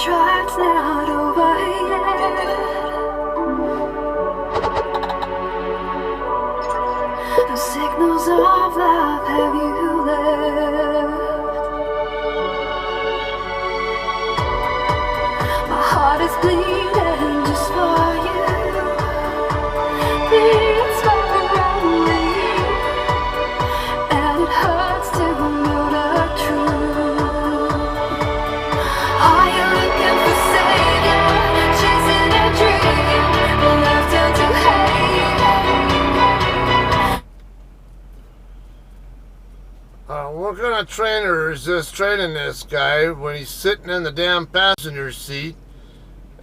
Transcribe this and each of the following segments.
tracks not overheated. No signals of love have you left. My heart is bleeding just for you. Beats for only, and it hurts to know the truth. Are you looking for savior, chasing a dream, left turn to hate? What kind of trainer is this training this guy when he's sitting in the damn passenger seat?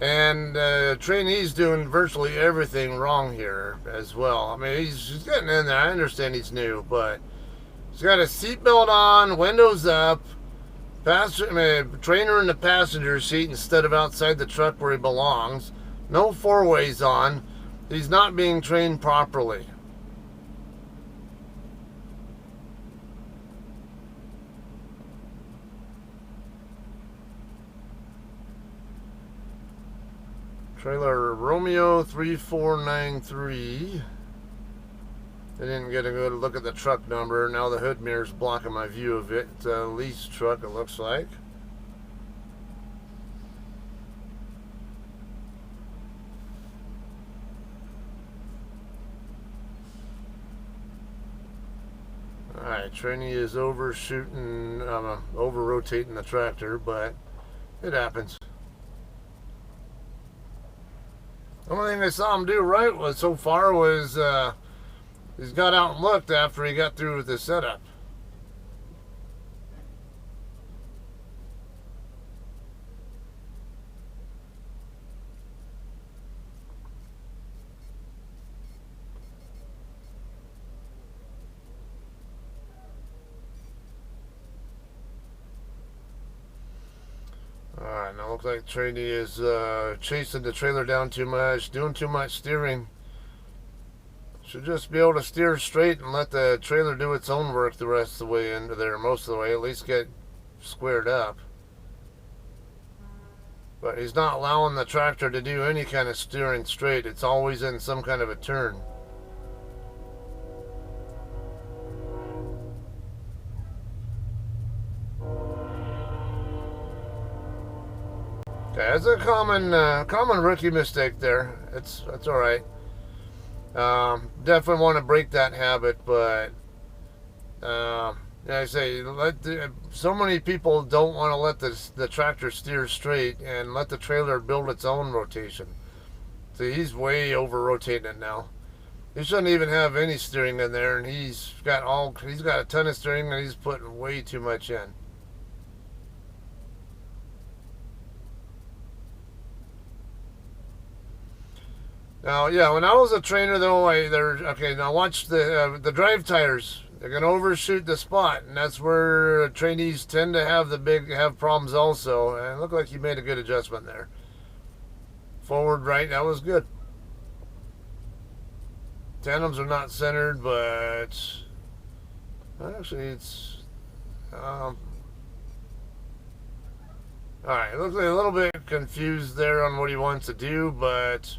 And trainee's doing virtually everything wrong here as well. I mean, he's getting in there. I understand he's new, but he's got a seatbelt on, windows up, trainer in the passenger seat instead of outside the truck where he belongs. No four-ways on. He's not being trained properly. Trailer Romeo 3493. I didn't get a good look at the truck number. Now the hood mirror's blocking my view of it. It's a lease truck, it looks like. Alright, trainee is overshooting, over-rotating the tractor, but it happens. The only thing I saw him do right was so far was he's got out and looked after he got through with the setup. Alright, now looks like trainee is chasing the trailer down too much, doing too much steering. Should just be able to steer straight and let the trailer do its own work the rest of the way into there, most of the way, at least get squared up. But he's not allowing the tractor to do any kind of steering straight. It's always in some kind of a turn. That's a common rookie mistake there. That's all right. Definitely want to break that habit, but yeah, I say so many people don't want to let the tractor steer straight and let the trailer build its own rotation. See, he's way over rotating it now. He shouldn't even have any steering in there, and he's got a ton of steering, and he's putting way too much in. Now, yeah, when I was a trainer, though, okay. Now watch the drive tires. They're gonna overshoot the spot, and that's where trainees tend to have problems also. And it looked like you made a good adjustment there. Forward, right, that was good. Tandems are not centered, but actually it's all right. It looks like a little bit confused there on what he wants to do, but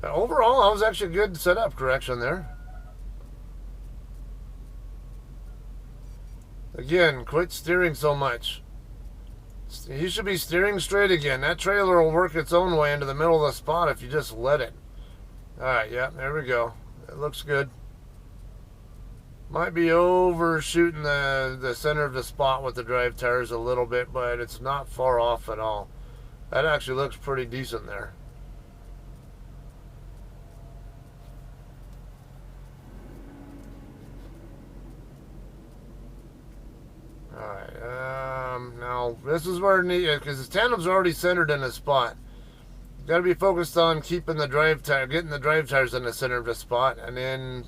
overall, that was actually a good setup correction there. Again, quit steering so much. You should be steering straight again. That trailer will work its own way into the middle of the spot if you just let it. Alright, yeah, there we go. It looks good. Might be overshooting the center of the spot with the drive tires a little bit, but it's not far off at all. That actually looks pretty decent there. Alright, now this is where because the tandem's already centered in the spot. Got to be focused on keeping the getting the drive tires in the center of the spot, and then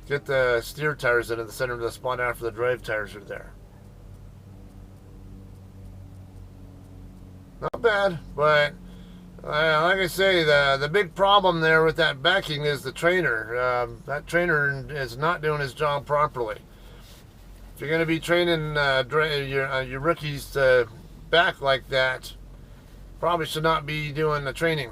get the steer tires into the center of the spot after the drive tires are there. Not bad, but like I say, the big problem there with that backing is the trainer. That trainer is not doing his job properly. If you're going to be training your rookies to back like that, probably should not be doing the training.